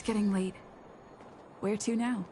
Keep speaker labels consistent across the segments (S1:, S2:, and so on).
S1: getting late. Where to now?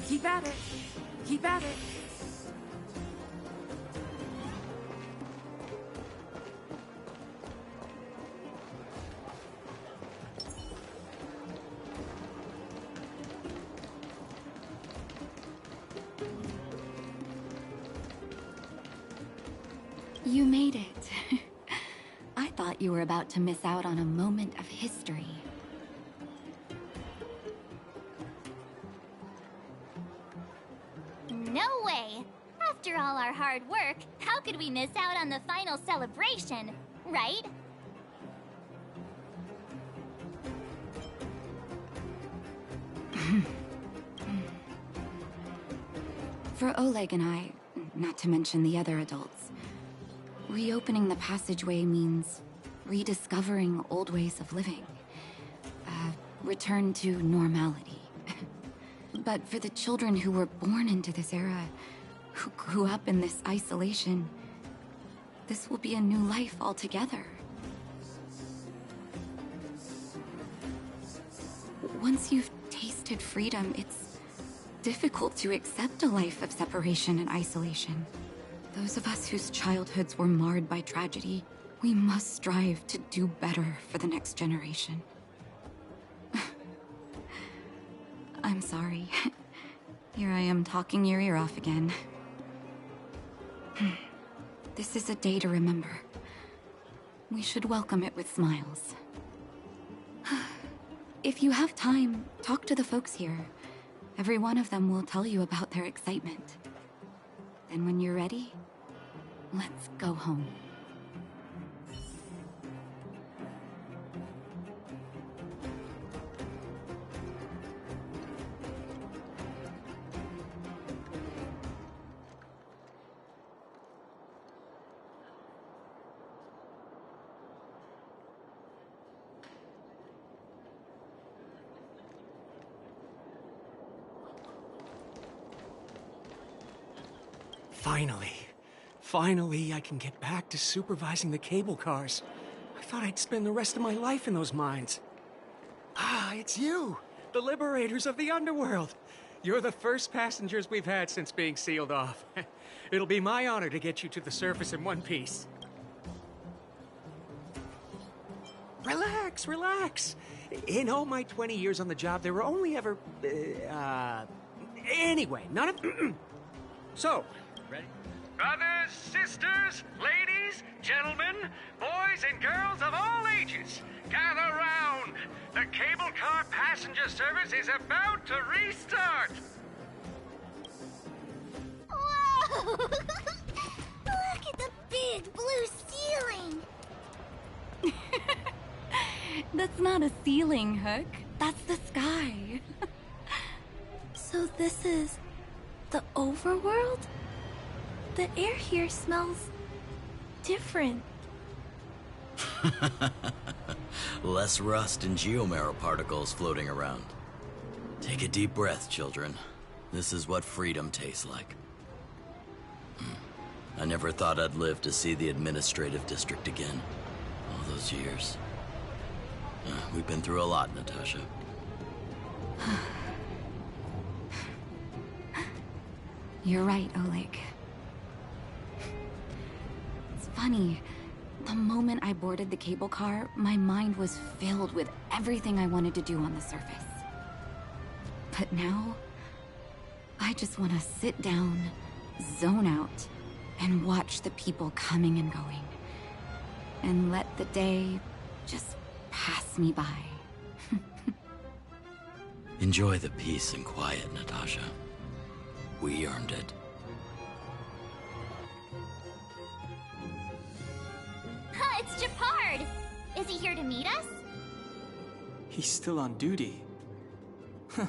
S1: Keep at it. Keep at it.
S2: You made it. I thought you were about to miss out on a moment of history.
S3: No way! After all our hard work, how could we miss out on the final celebration, right?
S2: For Oleg and I, not to mention the other adults, reopening the passageway means rediscovering old ways of living. Return to normality. But for the children who were born into this era, who grew up in this isolation, this will be a new life altogether. Once you've tasted freedom, it's difficult to accept a life of separation and isolation. Those of us whose childhoods were marred by tragedy, we must strive to do better for the next generation. I'm sorry. Here I am talking your ear off again. This is a day to remember. We should welcome it with smiles. If you have time, talk to the folks here. Every one of them will tell you about their excitement. Then when you're ready, let's go home.
S4: Finally, I can get back to supervising the cable cars. I thought I'd spend the rest of my life in those mines. Ah, it's you, the liberators of the underworld. You're the first passengers we've had since being sealed off. It'll be my honor to get you to the surface in one piece. Relax, relax. In all my 20 years on the job, there were only ever... Anyway, none of... So, ready? Brothers, sisters, ladies, gentlemen, boys and girls of all ages, gather round. The cable car passenger service is about to restart.
S3: Whoa! Look at the big blue ceiling!
S2: That's not a ceiling, Hook. That's the sky.
S5: So this is the overworld? The air here smells different.
S6: Less rust and geomarrow particles floating around. Take a deep breath, children. This is what freedom tastes like. I never thought I'd live to see the administrative district again. All those years. We've been through a lot, Natasha.
S2: You're right, Oleg. It's funny. The moment I boarded the cable car, my mind was filled with everything I wanted to do on the surface. But now, I just want to sit down, zone out, and watch the people coming and going. And let the day just pass me by.
S6: Enjoy the peace and quiet, Natasha. We earned it.
S3: It's Gepard! Is he here to meet us?
S7: He's still on duty. Huh.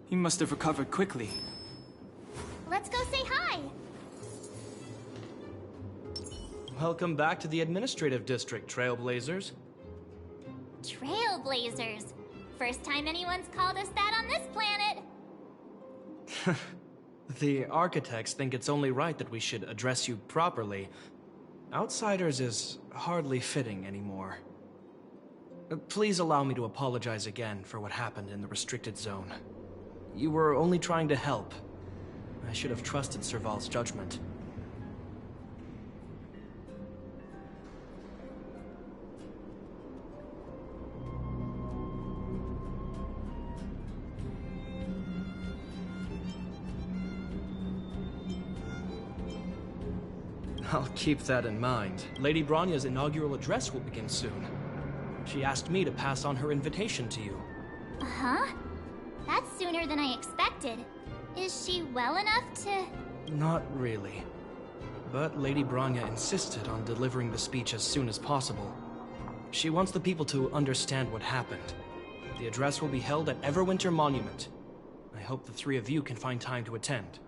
S7: He must have recovered quickly.
S3: Let's go say hi!
S8: Welcome back to the administrative district, Trailblazers.
S3: Trailblazers. First time anyone's called us that on this planet.
S8: The architects think it's only right that we should address you properly. Outsiders is hardly fitting anymore. Please allow me to apologize again for what happened in the restricted zone. You were only trying to help. I should have trusted Serval's judgment. I'll keep that in mind. Lady Bronya's inaugural address will begin soon. She asked me to pass on her invitation to you.
S3: Uh-huh. That's sooner than I expected. Is she well enough to...
S8: Not really. But Lady Bronya insisted on delivering the speech as soon as possible. She wants the people to understand what happened. The address will be held at Everwinter Monument. I hope the three of you can find time to attend.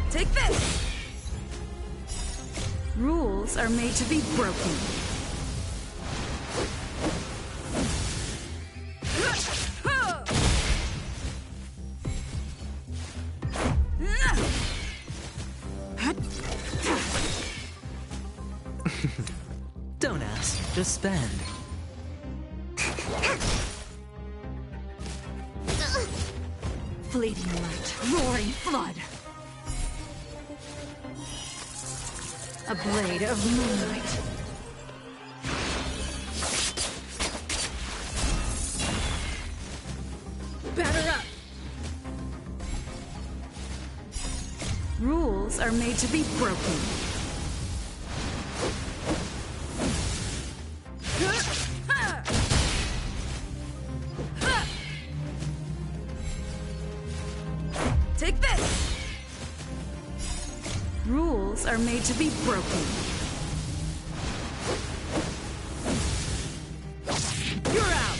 S1: Take this! Rules are made to be broken.
S9: Don't ask, just spend.
S1: Fleeting light, roaring flood. A blade of moonlight. Batter up! Rules are made to be broken. Take this! Rules are made to be broken. You're out!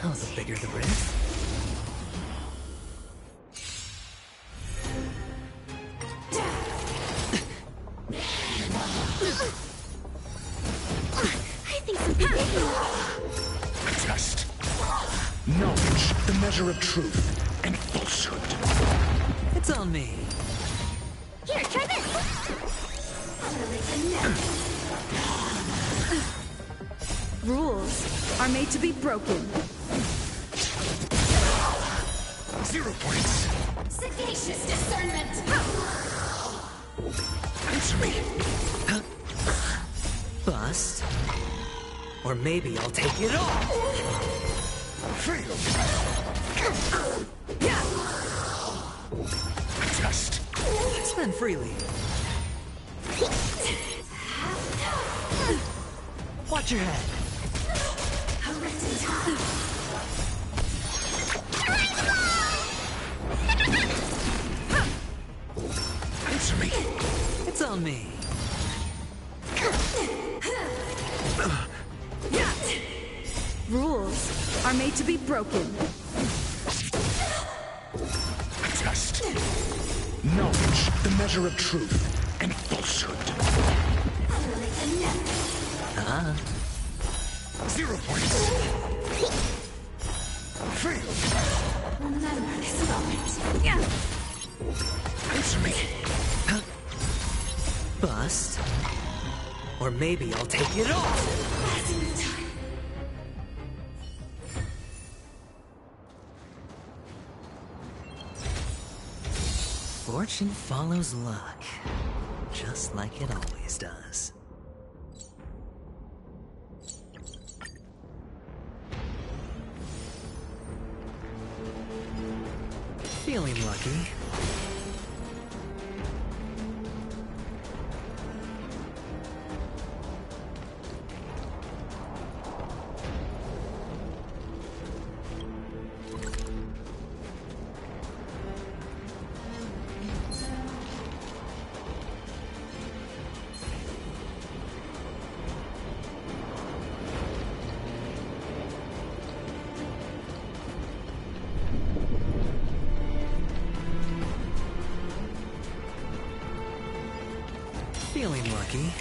S9: Oh, the bigger the risk.
S5: I think something
S10: Test. Knowledge, the measure of truth and falsehood.
S9: It's on me.
S3: Here, try this!
S1: Rules are made to be broken.
S10: 0 points.
S3: Sagacious discernment!
S10: Answer me.
S9: Bust. Or maybe I'll take it all.
S10: Fail. Test.
S9: Spend freely. Watch your head.
S10: Answer me.
S9: It's on me.
S1: Rules are made to be broken.
S10: Test. Knowledge, the measure of truth and falsehood. 0 points. Fail.
S3: Remember this moment.
S10: Answer me.
S9: Bust. Or maybe I'll take it all. Fortune follows luck, just like it always does. Feeling lucky. Feeling lucky.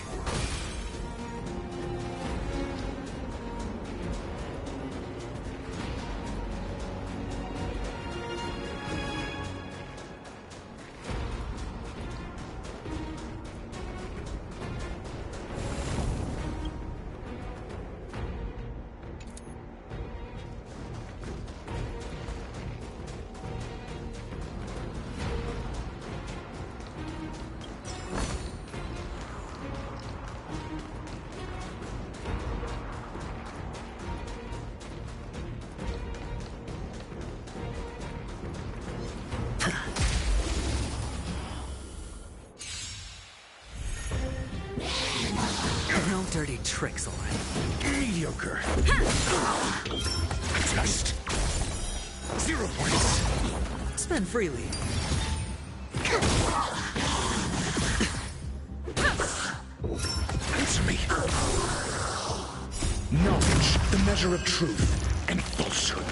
S9: No dirty tricks, all right.
S10: Mediocre. Test. 0 points.
S9: Spend freely.
S10: Answer me. Knowledge, the measure of truth and falsehood.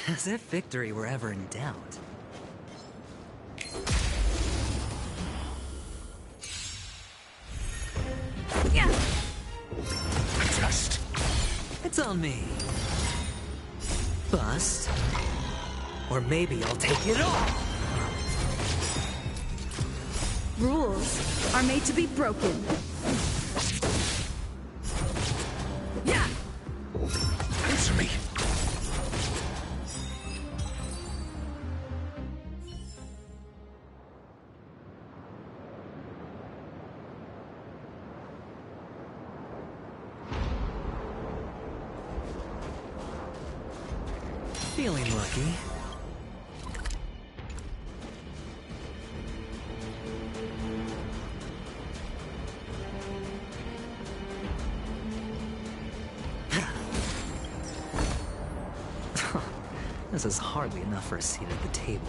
S9: As if victory were ever in doubt.
S10: Test.
S9: It's on me. Bust. Or maybe I'll take it all.
S1: Rules are made to be broken.
S10: Answer me.
S9: Feeling lucky. This is hardly enough for a seat at the table.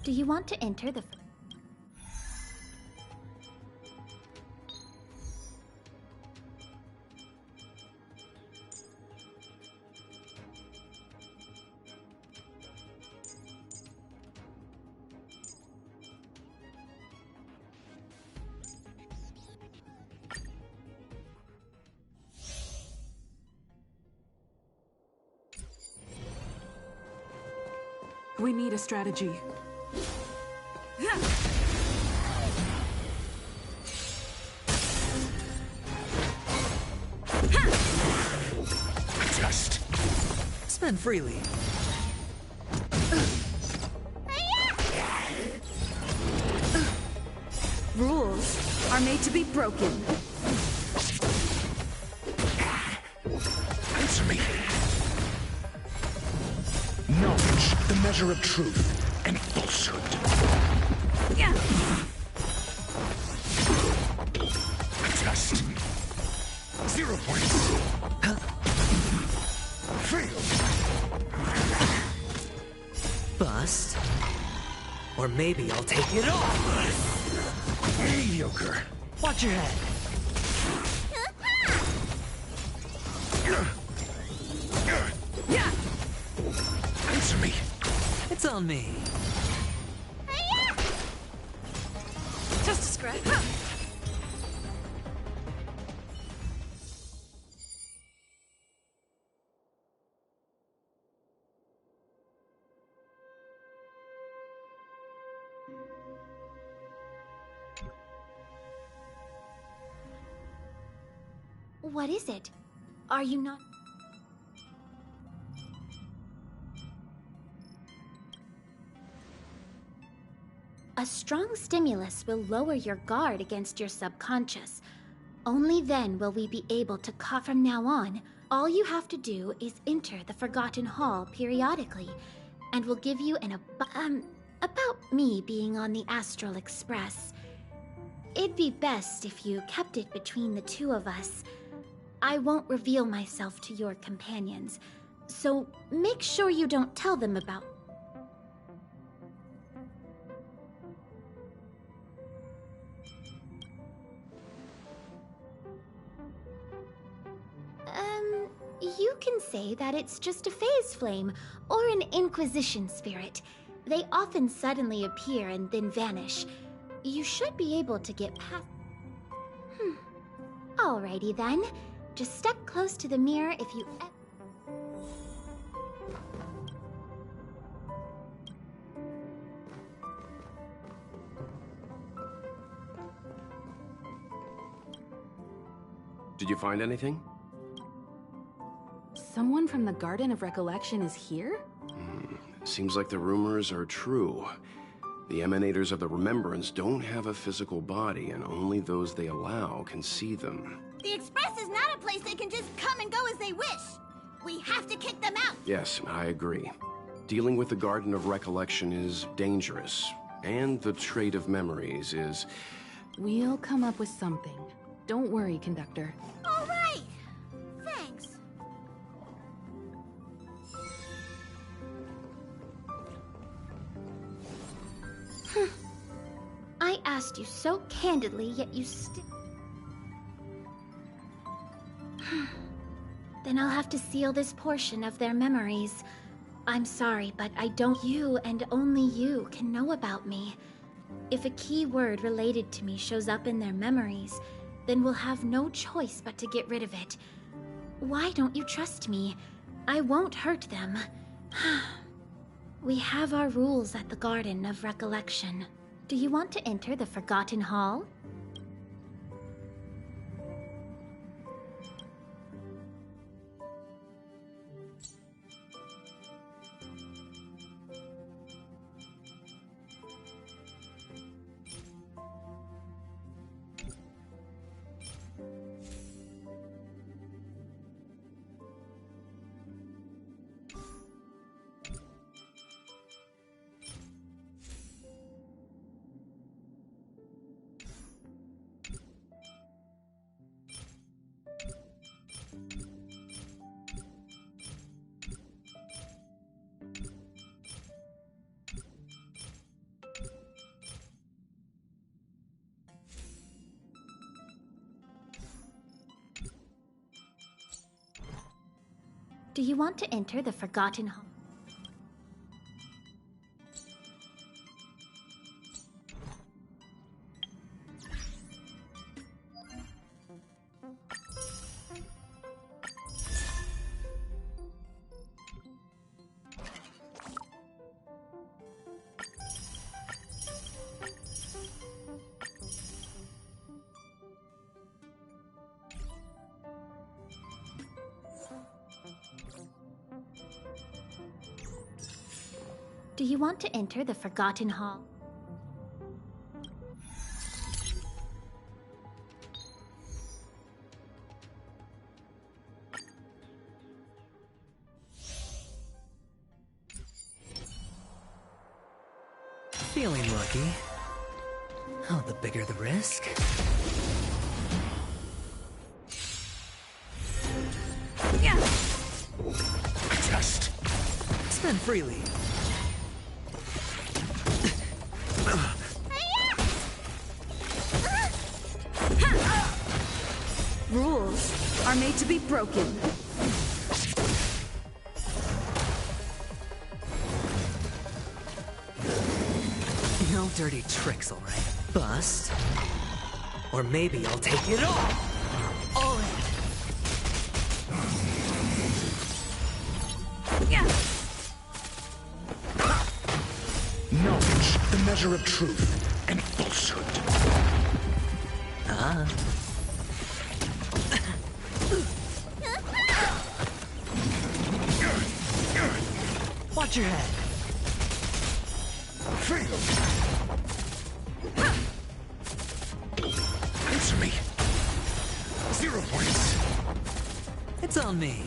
S3: Do you want to enter the...
S1: We need a strategy.
S10: Just
S9: Spend freely.
S1: Rules are made to be broken.
S10: answer me. Knowledge, the measure of truth and falsehood. Test. 0 points. Failed.
S9: Bust. Or maybe I'll take it off.
S10: Mediocre.
S9: Watch your head.
S10: Answer me.
S9: It's on me.
S1: Just a scratch.
S3: What is it? Are you not... A strong stimulus will lower your guard against your subconscious. Only then will we be able to from now on, all you have to do is enter the Forgotten Hall periodically, and we'll give you an about me being on the Astral Express. It'd be best if you kept it between the two of us. I won't reveal myself to your companions, so make sure you don't tell them about... You can say that it's just a phase flame, or an Inquisition spirit. They often suddenly appear and then vanish. You should be able to get past... Alrighty then. Just step close to the mirror if you...
S11: Did you find anything?
S1: Someone from the Garden of Recollection is here?
S11: Seems like the rumors are true. The emanators of the Remembrance don't have a physical body, and only those they allow can see them.
S12: The Express is not a place they can just come and go as they wish. We have to kick them out.
S11: Yes, I agree. Dealing with the Garden of Recollection is dangerous, and the Trait of Memories is...
S1: We'll come up with something. Don't worry, Conductor.
S12: All right!
S3: so candidly, yet you still... Then I'll have to seal this portion of their memories. I'm sorry, but I don't... You and only you can know about me. If a key word related to me shows up in their memories, then we'll have no choice but to get rid of it. Why don't you trust me? I won't hurt them. We have our rules at the Garden of Recollection. Do you want to enter the Forgotten Hall? Do you want to enter the Forgotten Hall? Do you want to enter the Forgotten Hall?
S9: Feeling lucky. Oh, the bigger the risk.
S5: Yeah.
S10: Just
S9: spend freely.
S1: Rules are made to be broken.
S9: No dirty tricks, all right? Bust. Or maybe I'll take it all. All in.
S5: Yeah.
S10: knowledge, the measure of truth and falsehood.
S9: Ah. Watch your head.
S10: Fail. Answer me. 0 points.
S9: It's on me.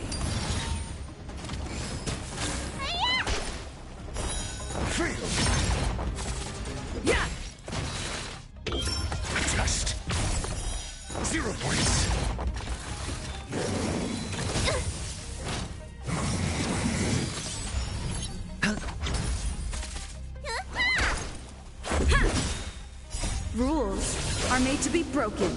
S10: Fail.
S5: Yeah.
S10: Just 0 points.
S1: Rules are made to be broken.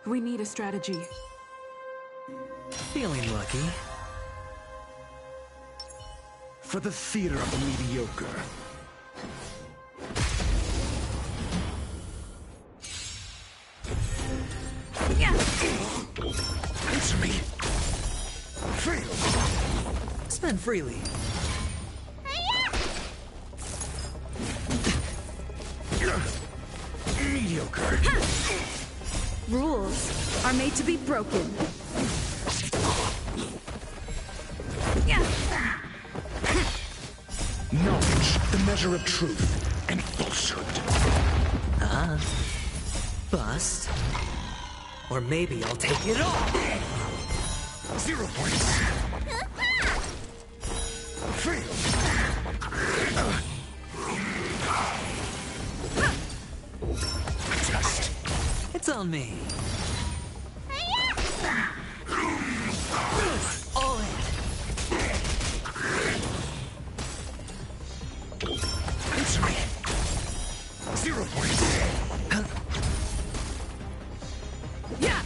S1: We need a strategy.
S9: Feeling lucky.
S10: For the theater of the mediocre.
S5: Yeah.
S10: Answer me. Fail.
S9: Spend freely.
S10: Mediocre.
S1: Rules are made to be broken.
S10: measure of truth and falsehood.
S9: Bust. Or maybe I'll take it all!
S10: 0 points. Fail. Just.
S9: It's on me. All in.
S10: Answer me. 0 points.
S9: Yeah!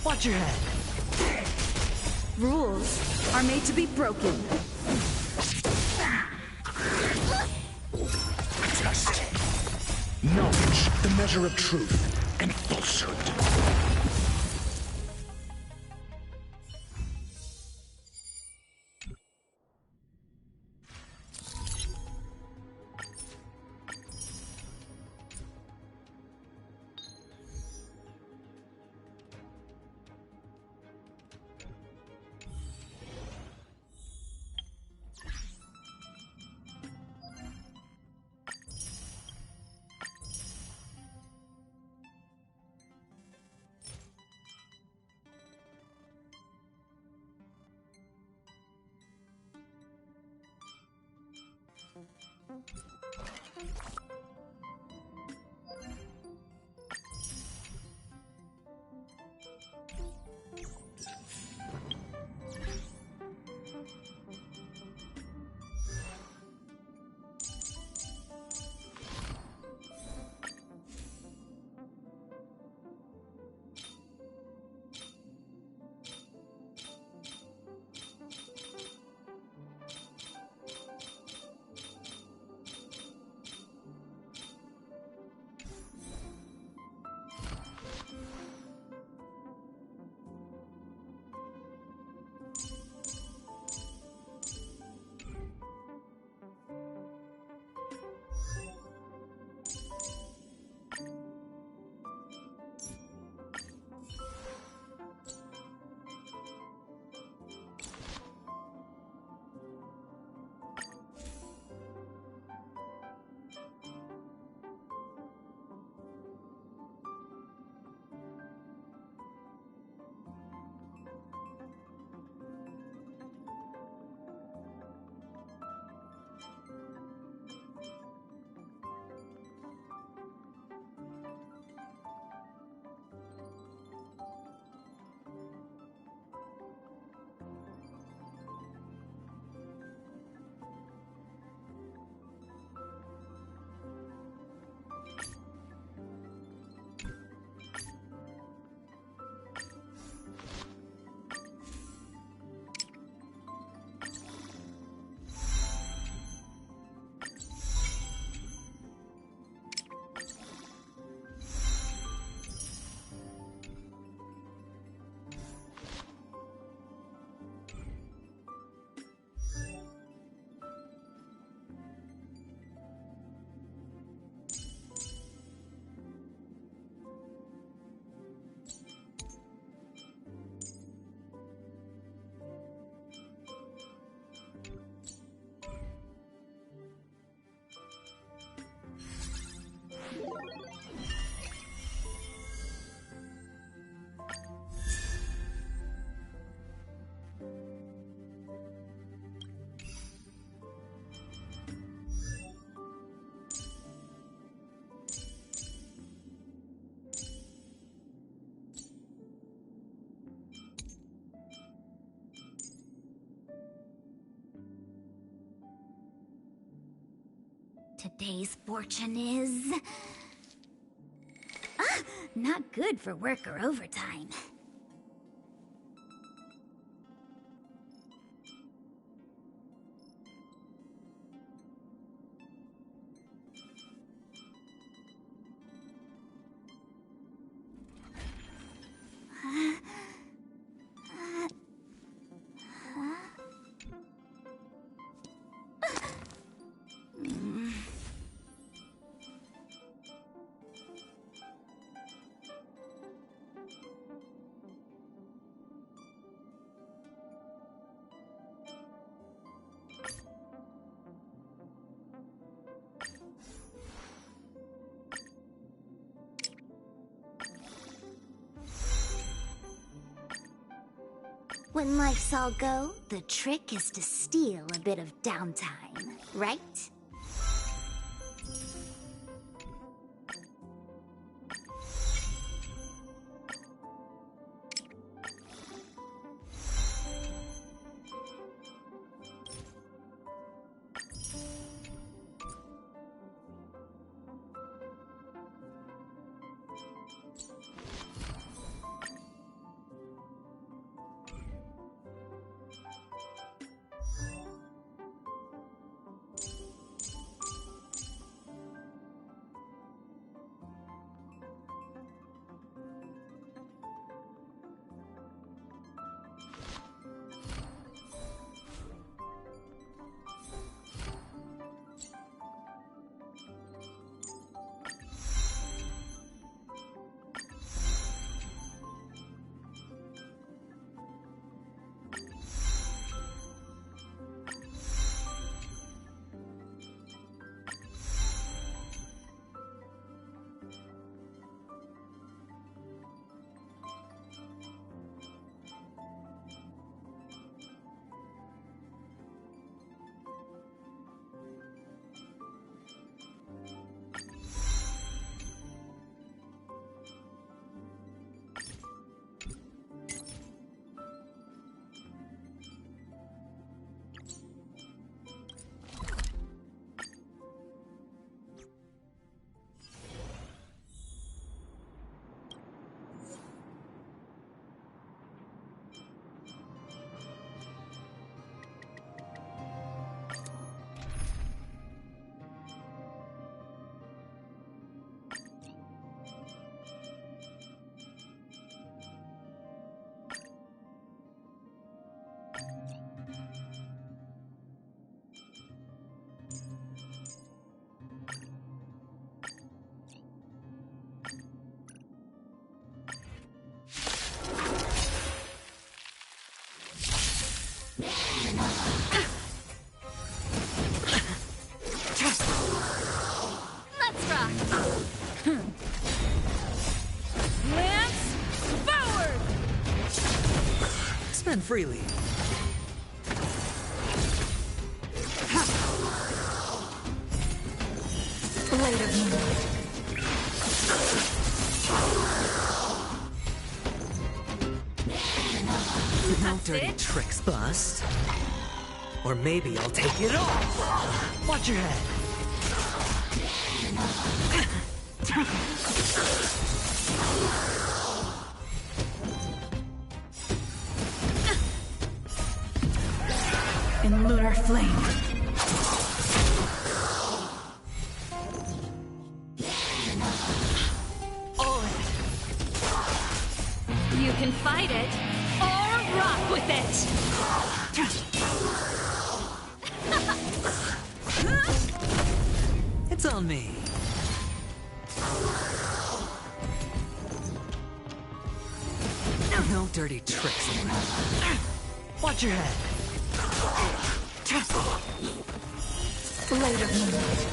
S9: Watch your head.
S1: Rules are made to be broken.
S10: Just. Knowledge, the measure of truth and falsehood.
S12: Today's fortune is... not good for work or overtime. When life's all go, the trick is to steal a bit of downtime, right?
S9: Spend freely.
S1: Blade of Moonlight.
S9: No dirty tricks, bust. Or maybe I'll take it all. Watch your head.
S1: In lunar flame.
S5: You can fight it, or rock with it!
S9: It's on me. No dirty tricks around. Watch your head.
S1: Blade of Moonlight.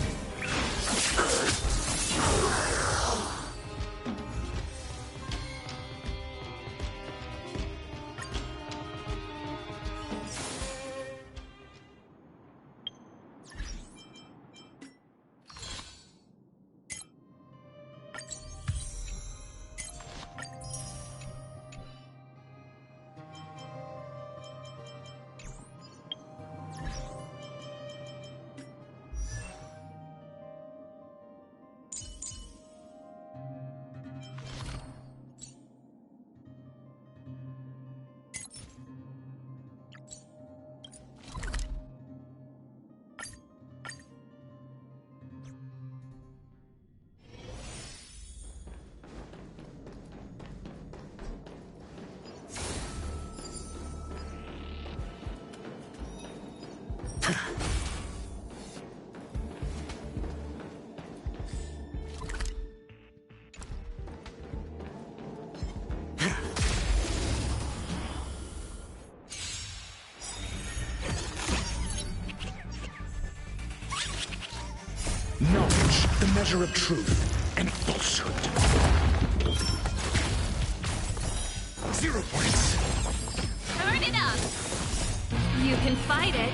S10: Knowledge, the measure of truth and falsehood.
S12: 0 points.
S5: Turn it up! You can fight it,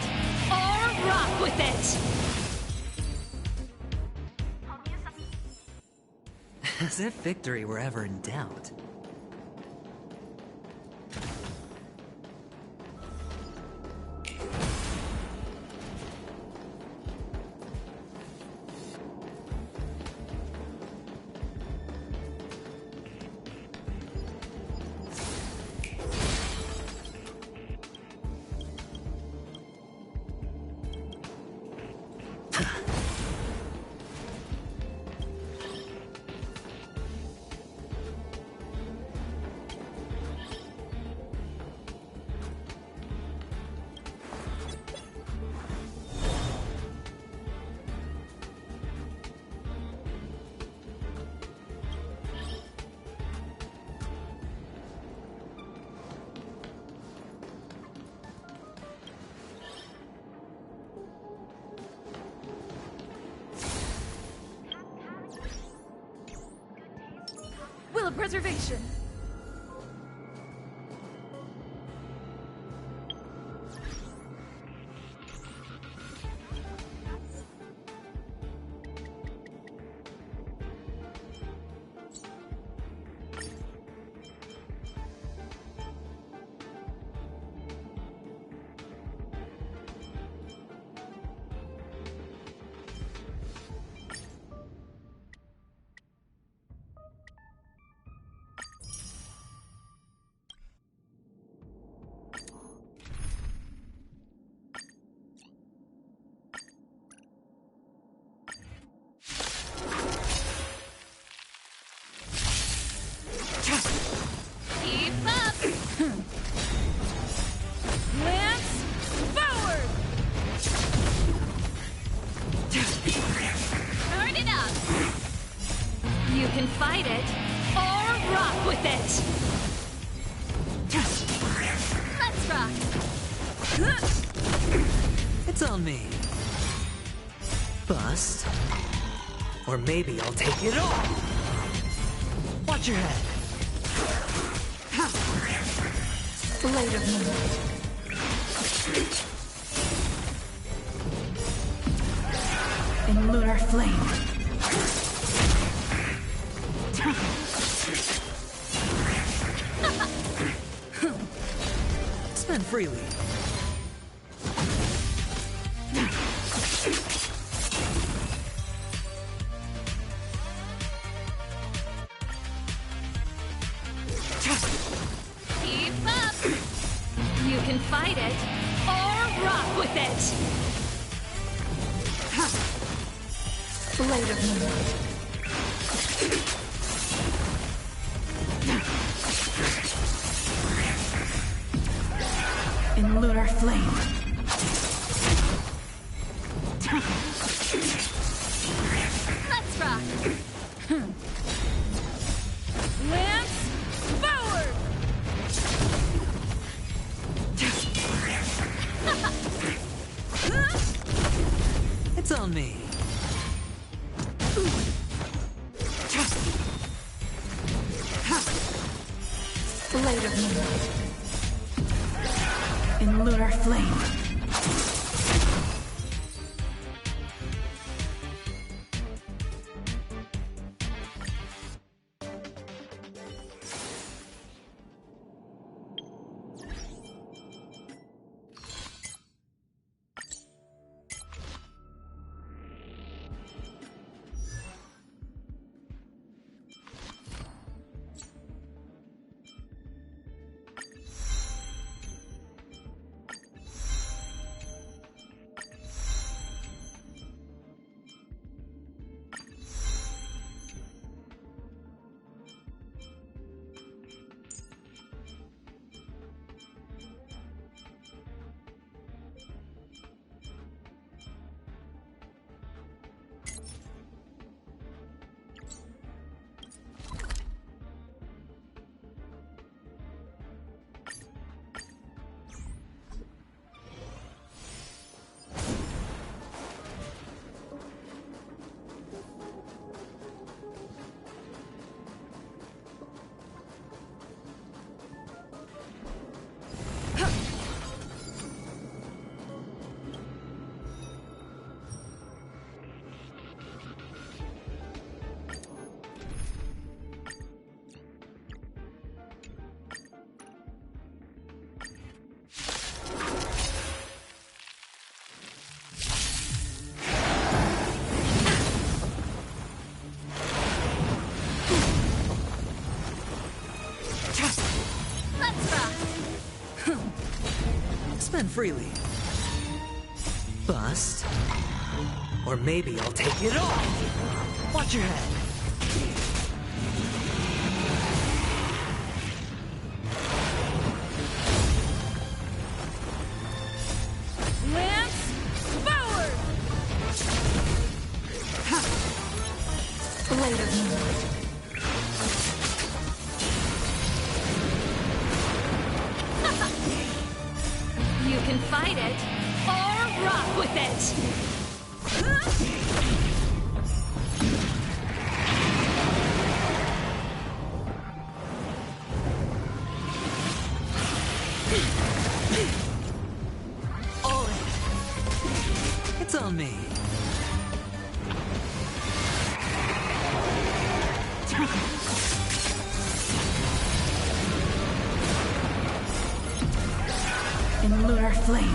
S5: or rock with it!
S9: As if victory were ever in doubt.
S5: Will of preservation! Keep up! Lance, forward! Turn it up! You can fight it, or rock with it! Let's rock!
S9: It's on me. Bust. Or maybe I'll take it all. Watch your head.
S1: Blade of moonlight. In lunar flame.
S9: Spend freely.
S5: Keep up! You can fight it, or rock with it!
S1: Blade of moonlight. In lunar flame.
S5: Let's rock! Lance, forward!
S9: It's on me.
S1: Blade of moonlight. In lunar flame.
S9: spend freely. Bust. Or maybe I'll take it all! Watch your head!
S5: Lance forward!
S1: Blade of Moonlight.
S5: You can fight it, or rock with it!
S9: All in. It's on me.
S1: In lunar flame.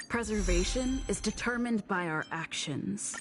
S13: Preservation is determined by our actions.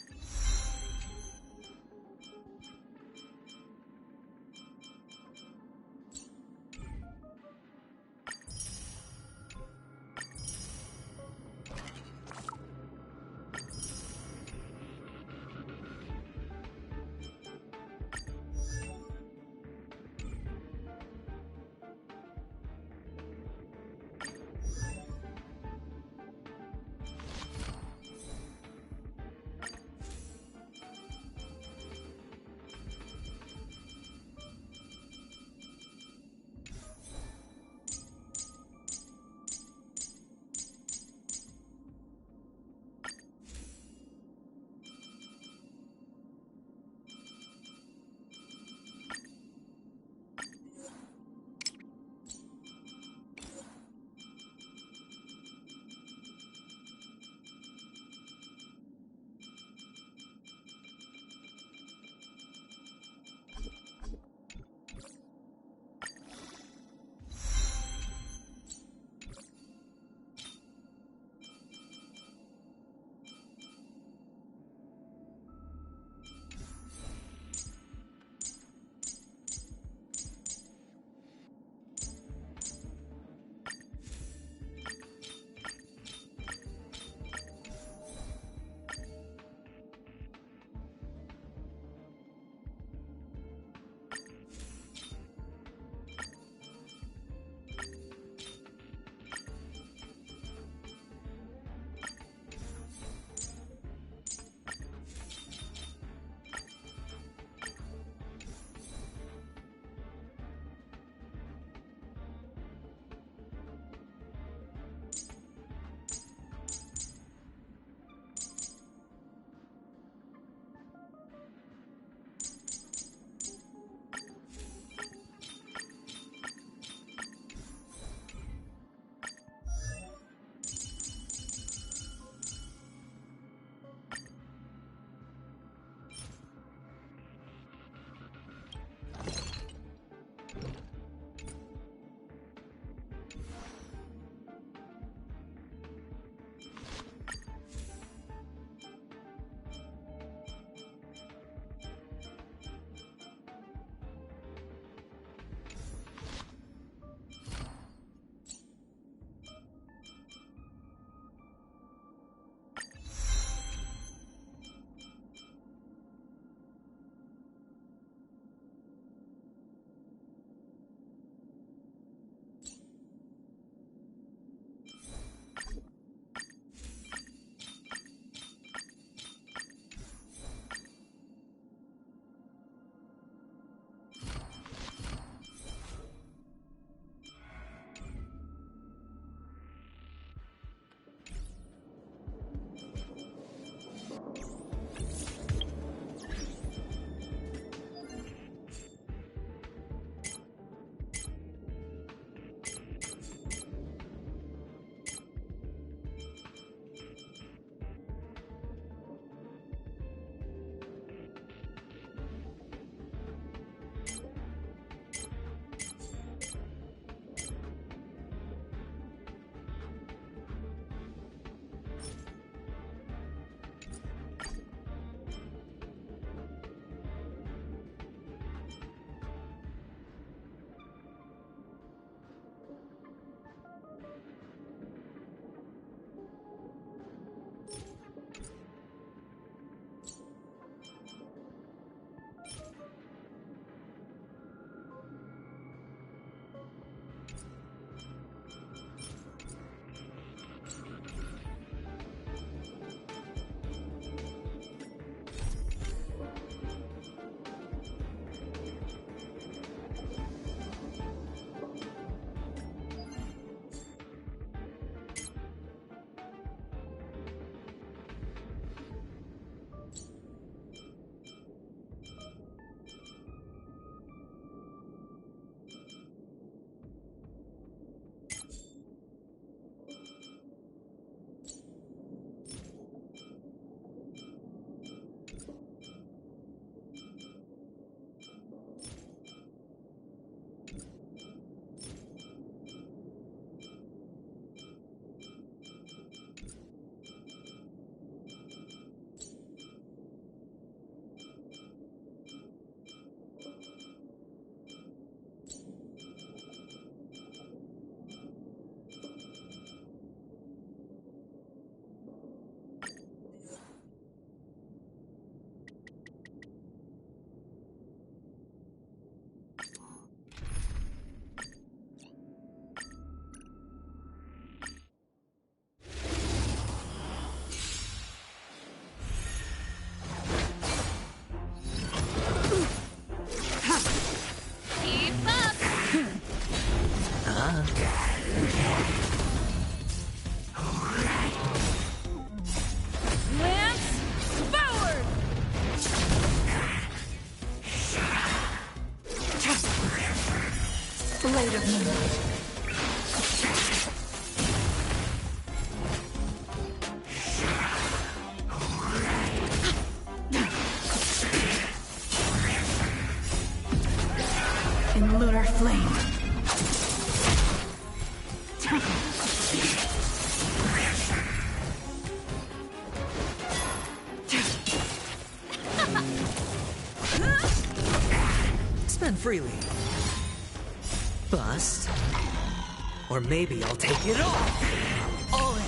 S1: Blade of Moonlight. In lunar flame.
S9: Spend freely. Bust. Or maybe I'll take it all. All in.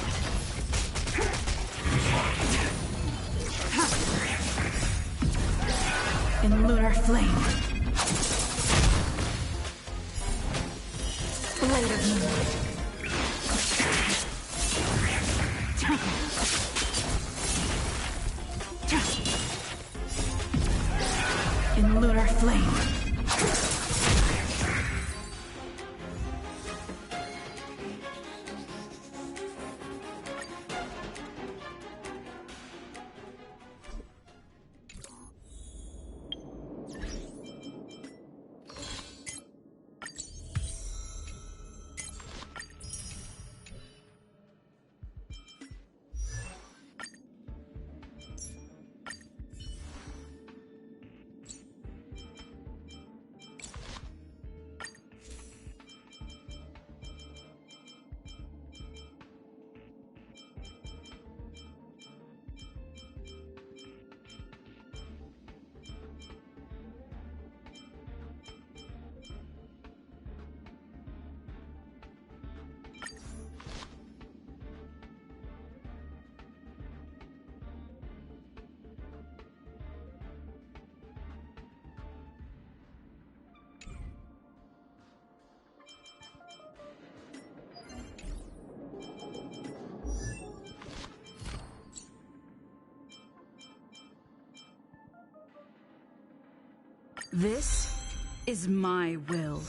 S1: In lunar flame. Blade of Moonlight. In lunar flame.
S13: This is my will.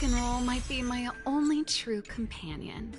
S13: Rock and roll might be my only true companion.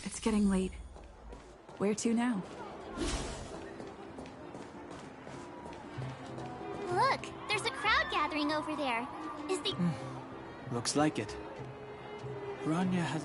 S1: It's getting late. Where to now?
S12: Look, there's a crowd gathering over there. Is the...
S7: Looks like it. Bronya has...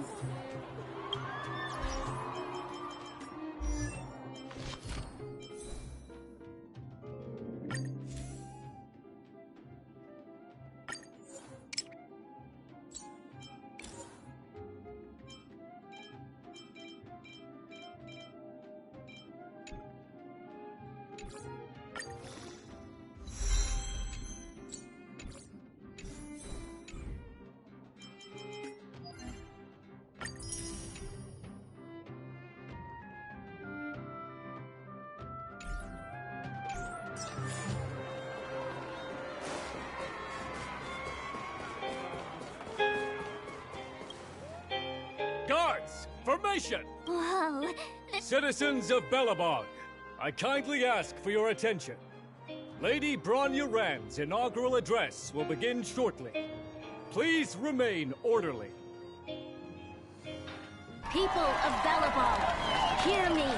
S14: Guards, formation!
S12: Whoa.
S14: Citizens of Belobog, I kindly ask for your attention. Lady Bronya Rand's inaugural address will begin shortly. Please remain orderly.
S15: People of Belobog, hear me!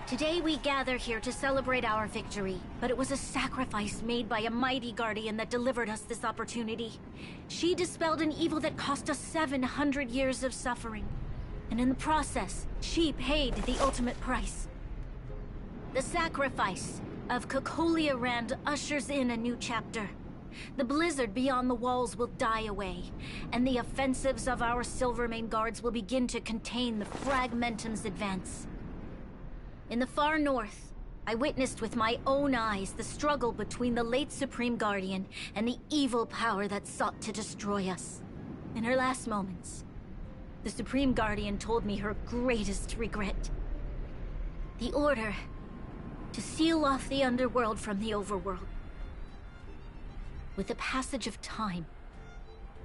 S15: Today we gather here to celebrate our victory, but it was a sacrifice made by a mighty guardian that delivered us this opportunity. She dispelled an evil that cost us 700 years of suffering. And in the process, she paid the ultimate price. The sacrifice of Cocolia Rand ushers in a new chapter. The blizzard beyond the walls will die away, and the offensives of our Silvermane guards will begin to contain the Fragmentum's advance. In the far north, I witnessed with my own eyes the struggle between the late Supreme Guardian and the evil power that sought to destroy us. In her last moments, the Supreme Guardian told me her greatest regret. The order to seal off the underworld from the overworld. With the passage of time,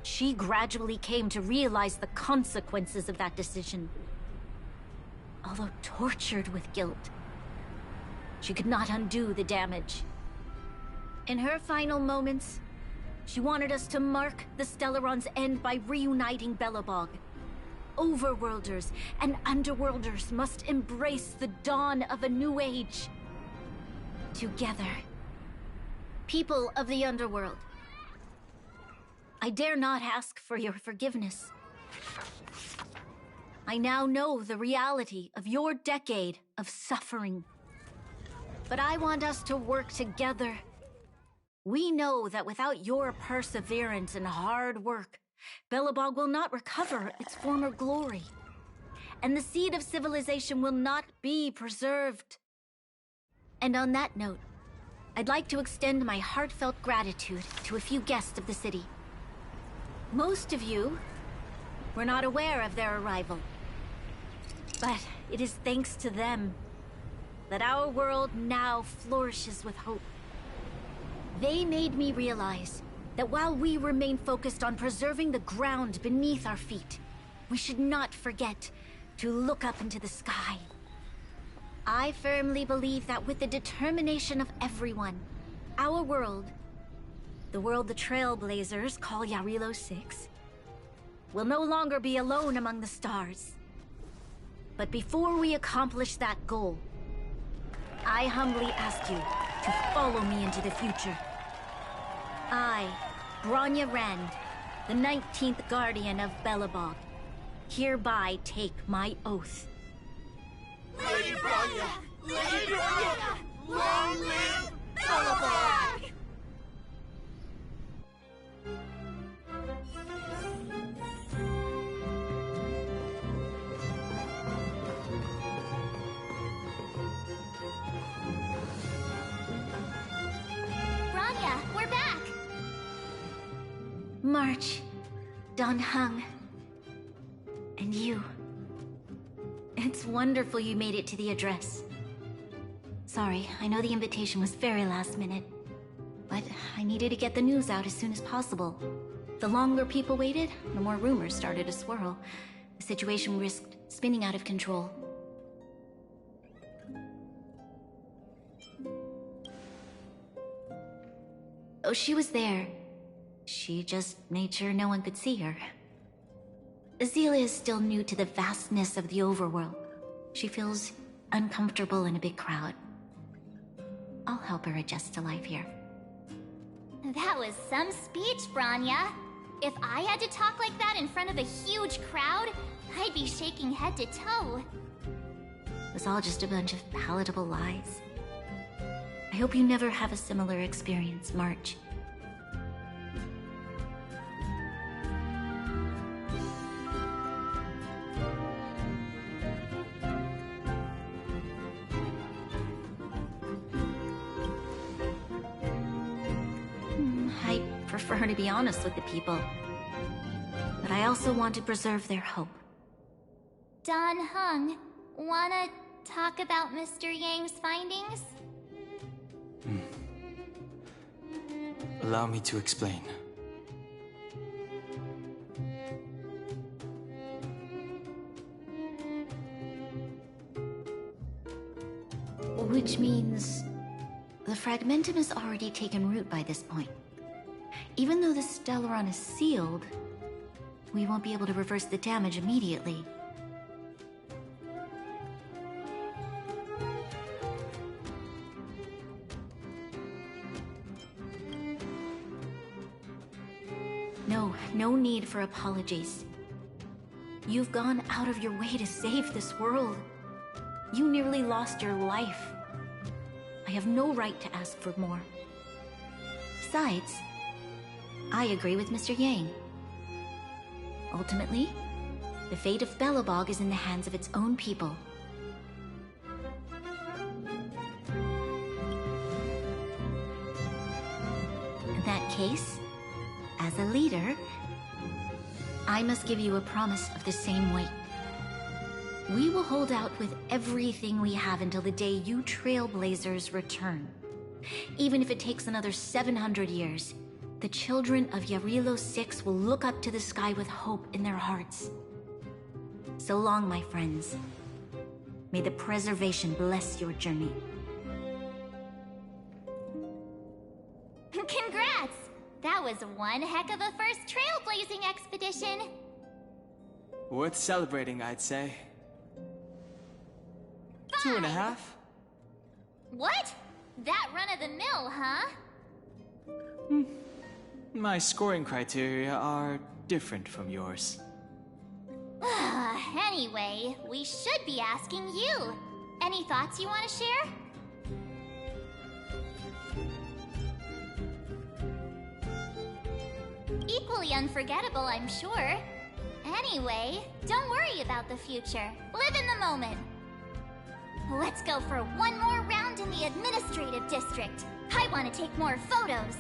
S15: she gradually came to realize the consequences of that decision. Although tortured with guilt, she could not undo the damage. In her final moments, she wanted us to mark the Stellaron's end by reuniting Belobog. Overworlders and Underworlders must embrace the dawn of a new age. Together. People of the Underworld, I dare not ask for your forgiveness. I now know the reality of your decade of suffering. But I want us to work together. We know that without your perseverance and hard work, Belobog will not recover its former glory. And the seed of civilization will not be preserved. And on that note, I'd like to extend my heartfelt gratitude to a few guests of the city. Most of you were not aware of their arrival. But it is thanks to them that our world now flourishes with hope. They made me realize that while we remain focused on preserving the ground beneath our feet, we should not forget to look up into the sky. I firmly believe that with the determination of everyone, our world, the world the Trailblazers call Yarilo 6, will no longer be alone among the stars. But before we accomplish that goal, I humbly ask you to follow me into the future. I, Bronya Rand, the 19th Guardian of Belobog, hereby take my oath.
S16: Lady Bronya! Lady Bronya! Long live Belobog!
S15: March, Dan Heng, and you. It's wonderful you made it to the address. Sorry, I know the invitation was very last minute, but I needed to get the news out as soon as possible. The longer people waited, the more rumors started to swirl. The situation risked spinning out of control. Oh, she was there. She just made sure no one could see her. Azela is still new to the vastness of the overworld. She feels uncomfortable in a big crowd. I'll help her adjust to life here.
S12: That was some speech, Bronya. If I had to talk like that in front of a huge crowd, I'd be shaking head to toe.
S15: It was all just a bunch of palatable lies. I hope you never have a similar experience, March. I prefer to be honest with the people, but I also want to preserve their hope.
S12: Dan Heng, wanna talk about Mr. Yang's findings?
S7: Allow me to explain.
S15: Which means the Fragmentum has already taken root by this point. Even though the Stellaron is sealed, we won't be able to reverse the damage immediately. No need for apologies. You've gone out of your way to save this world. You nearly lost your life. I have no right to ask for more. Besides, I agree with Mr. Yang. Ultimately, the fate of Belobog is in the hands of its own people. In that case, as a leader, I must give you a promise of the same weight. We will hold out with everything we have until the day you Trailblazers return. Even if it takes another 700 years, the children of Yarilo 6 will look up to the sky with hope in their hearts. So long, my friends. May the preservation bless your journey.
S12: Congrats! That was one heck of a first trailblazing expedition.
S7: Worth celebrating, I'd say. 2.5?
S12: What? That run-of-the-mill, huh?
S7: My scoring criteria are different from yours.
S12: Anyway, we should be asking you. Any thoughts you want to share? Equally unforgettable, I'm sure. Anyway, don't worry about the future. Live in the moment. Let's go for one more round in the administrative district. I want to take more photos.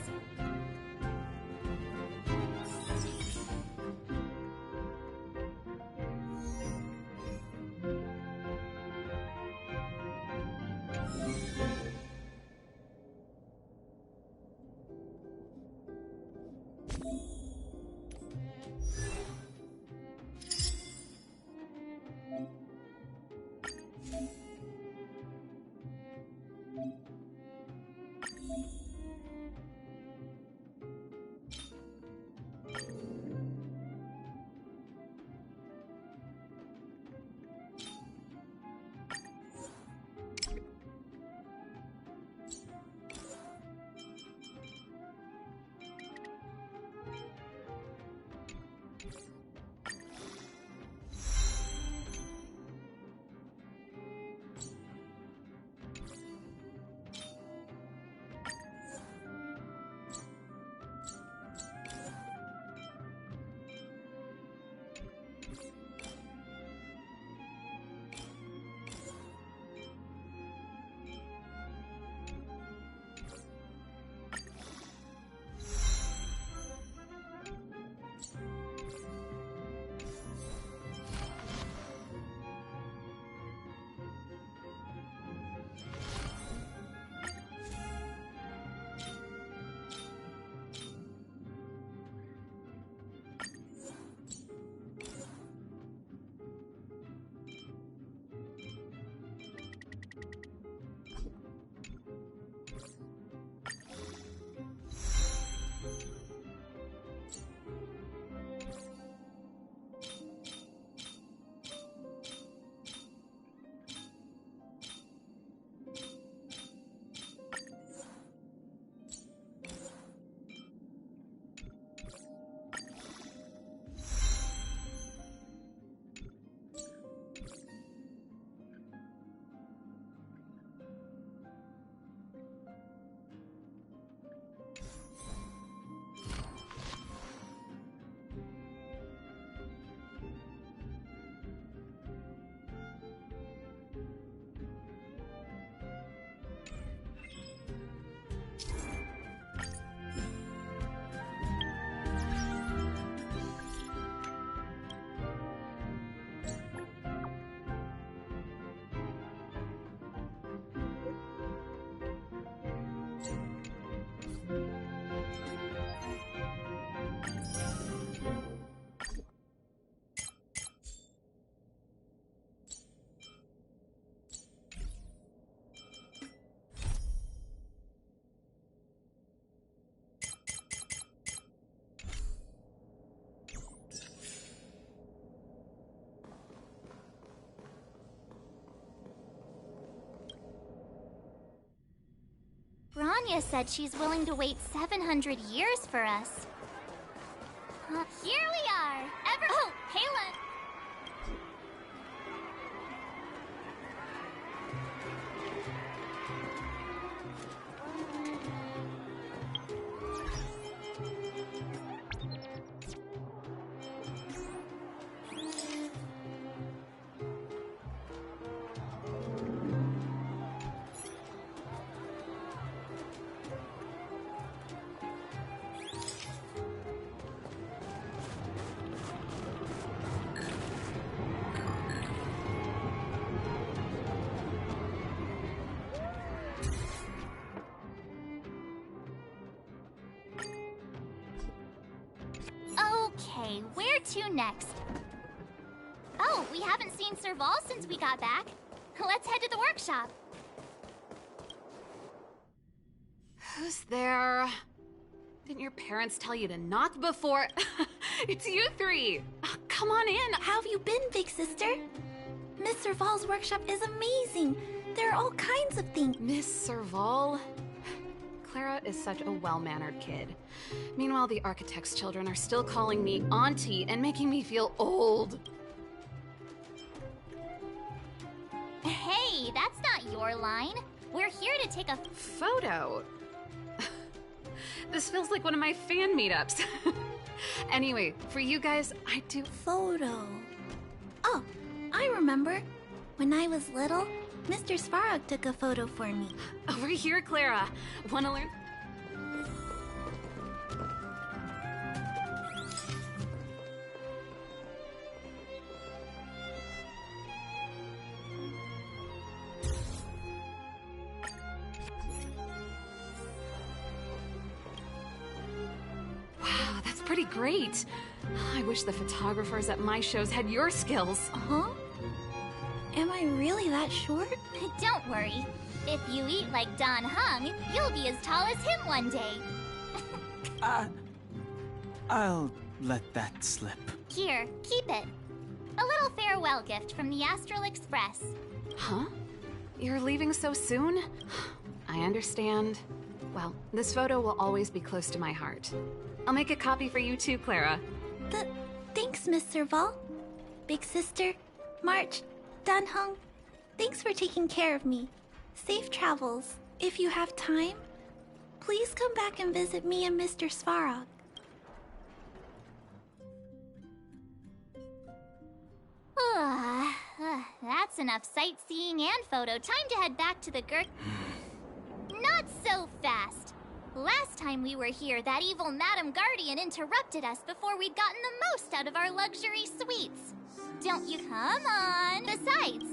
S12: Bronya said she's willing to wait 700 years for us. Here we are! Oh, Halen! Okay, where to next? Oh, we haven't seen Serval since we got back. Let's head to the workshop.
S13: Who's there? Didn't your parents tell you to knock before? It's you three! Oh, come on in!
S17: How have you been, big sister? Miss Serval's workshop is amazing. There are all kinds of things.
S13: Miss Serval? Clara is such a well-mannered kid. Meanwhile, the architect's children are still calling me auntie and making me feel old.
S12: Hey, that's not your line. We're here to take a
S13: photo. This feels like one of my fan meetups. Anyway, for you guys, I do
S17: photo. Oh, I remember. When I was little, Mr. Svarog took a photo for me.
S13: Over here, Clara. Wanna learn? Wow, that's pretty great. I wish the photographers at my shows had your skills.
S17: Huh? Am I really that short?
S12: Don't worry. If you eat like Dan Heng, you'll be as tall as him one day.
S7: I'll let that slip.
S12: Here, keep it. A little farewell gift from the Astral Express.
S13: Huh? You're leaving so soon? I understand. Well, this photo will always be close to my heart. I'll make a copy for you too, Clara.
S17: Thanks, Miss Serval. Big sister, March, Dan Heng, thanks for taking care of me. Safe travels. If you have time, please come back and visit me and Mr. Svarog.
S12: That's enough sightseeing and photo. Time to head back to the Gurk. Not so fast. Last time we were here, that evil Madam Guardian interrupted us before we'd gotten the most out of our luxury suites. Don't you come on? Besides,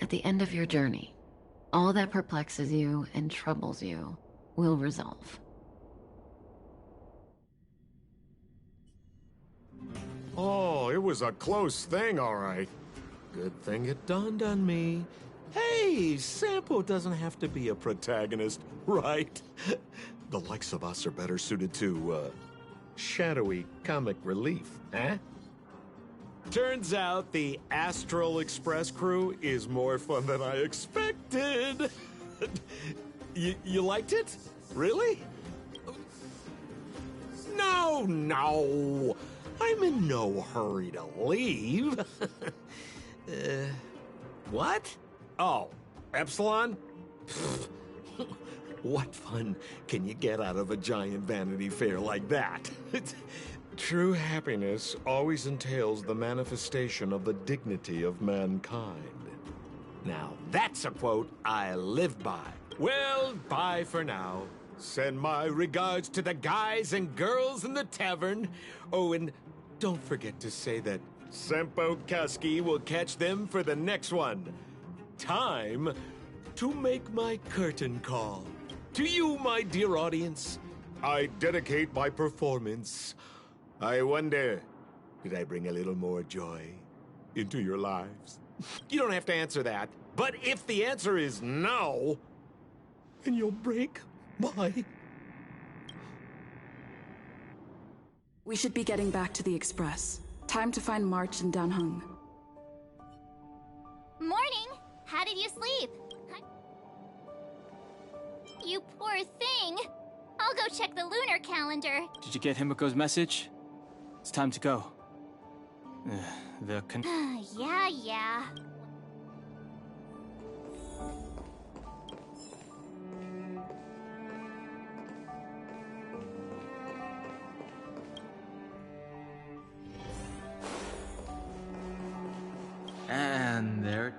S18: At the end of your journey, all that perplexes you and troubles you will resolve.
S19: Oh, it was a close thing, all right. Good thing it dawned on me. Hey, Sampo doesn't have to be a protagonist, right? The likes of us are better suited to, shadowy comic relief, eh? Turns out the Astral Express crew is more fun than I expected. You liked it? Really? No. I'm in no hurry to leave. What? Oh, Epsilon? What fun can you get out of a giant Vanity Fair like that? True happiness always entails the manifestation of the dignity of mankind. Now, that's a quote I live by. Well, bye for now. Send my regards to the guys and girls in the tavern. Oh, and don't forget to say that Sempo Kasky will catch them for the next one. Time to make my curtain call. To you, my dear audience, I dedicate my performance. I wonder, did I bring a little more joy into your lives? You don't have to answer that, but if the answer is no, then you'll break my...
S1: We should be getting back to the Express. Time to find March and Danheng.
S12: Morning! How did you sleep? You poor thing! I'll go check the lunar calendar.
S7: Did you get Himiko's message? It's time to go.
S12: Yeah.
S7: And there.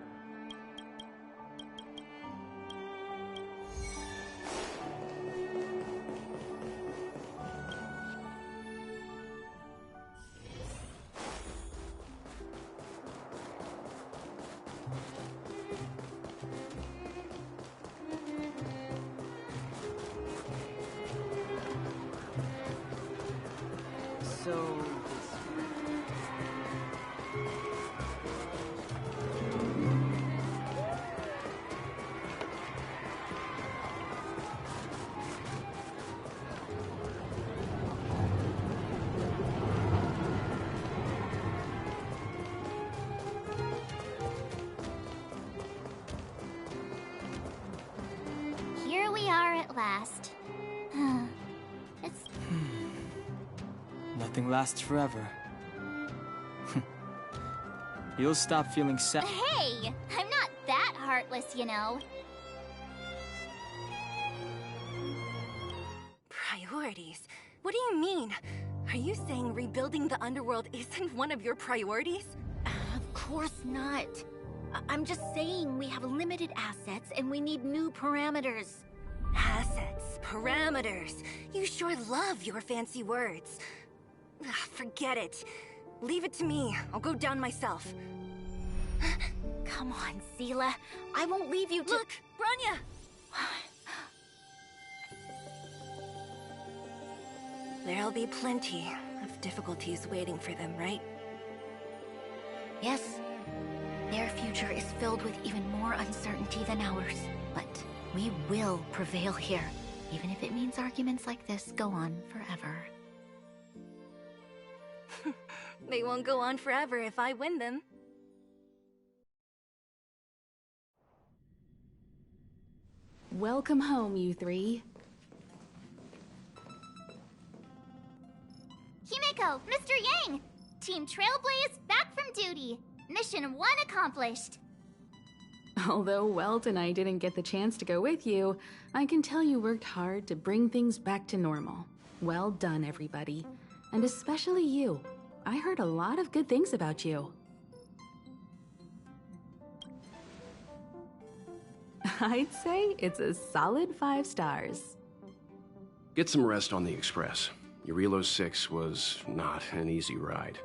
S12: Here we are at last. It's...
S7: Nothing lasts forever. You'll stop feeling sad.
S12: Hey! I'm not that heartless, you know.
S20: Priorities? What do you mean? Are you saying rebuilding the underworld isn't one of your priorities?
S15: Of course not. I'm just saying we have limited assets and we need new parameters.
S20: Assets, parameters. You sure love your fancy words. Ugh, forget it. Leave it to me. I'll go down myself.
S15: Come on, Seele. I won't leave you to—
S20: Look, Bronya! There'll be plenty of difficulties waiting for them, right?
S15: Yes. Their future is filled with even more uncertainty than ours. But we will prevail here, even if it means arguments like this go on forever.
S20: They won't go on forever if I win them.
S1: Welcome home, you three.
S12: Himiko, Mr. Yang! Team Trailblaze back from duty. Mission 1 accomplished.
S1: Although Welt and I didn't get the chance to go with you, I can tell you worked hard to bring things back to normal. Well done, everybody. And especially you. I heard a lot of good things about you. I'd say it's a solid 5 stars.
S11: Get some rest on the Express. Eurilo 6 was not an easy ride.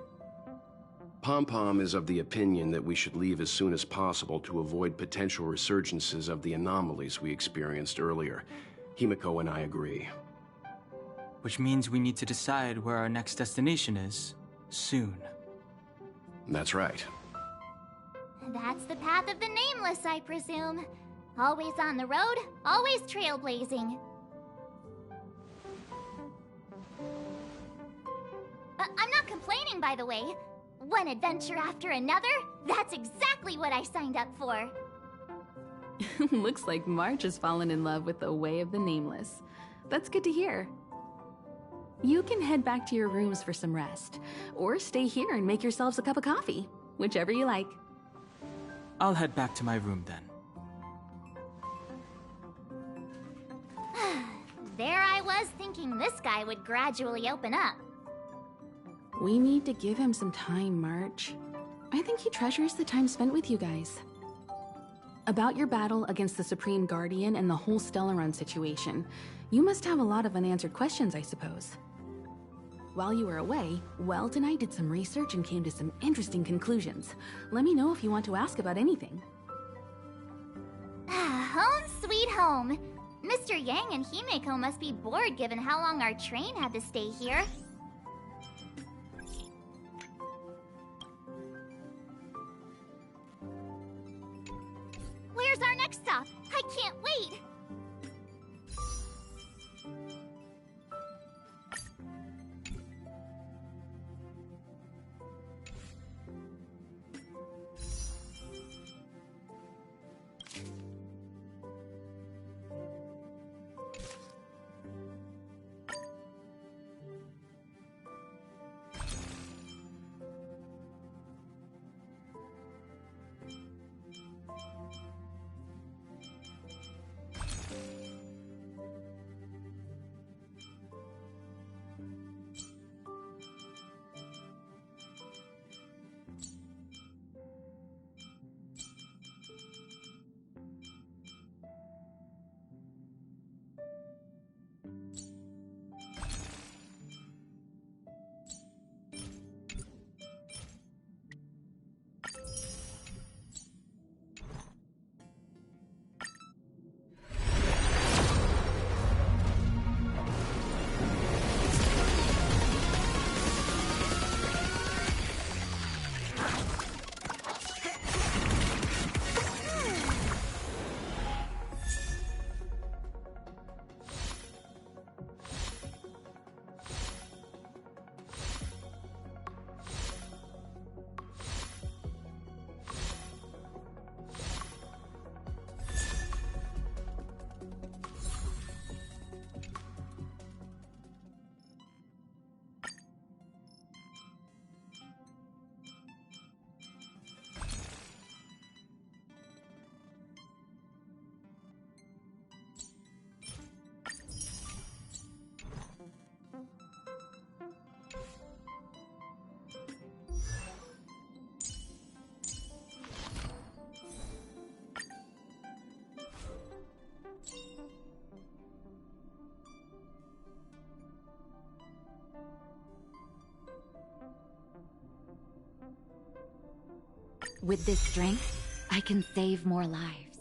S11: Pom-Pom is of the opinion that we should leave as soon as possible to avoid potential resurgences of the anomalies we experienced earlier. Himiko and I agree.
S7: Which means we need to decide where our next destination is, soon.
S11: That's right.
S12: That's the path of the Nameless, I presume. Always on the road, always trailblazing. I'm not complaining, by the way. One adventure after another, that's exactly what I signed up for.
S1: Looks like March has fallen in love with the way of the Nameless. That's good to hear. You can head back to your rooms for some rest, or stay here and make yourselves a cup of coffee, whichever you like.
S7: I'll head back to my room then.
S12: There I was thinking this guy would gradually open up.
S1: We need to give him some time, March. I think he treasures the time spent with you guys. About your battle against the Supreme Guardian and the whole Stellaron situation, you must have a lot of unanswered questions, I suppose. While you were away, Weld and I did some research and came to some interesting conclusions. Let me know if you want to ask about anything.
S12: Home sweet home. Mr. Yang and Himeko must be bored given how long our train had to stay here. Where's our next stop? I can't wait!
S2: With this strength, I can save more lives.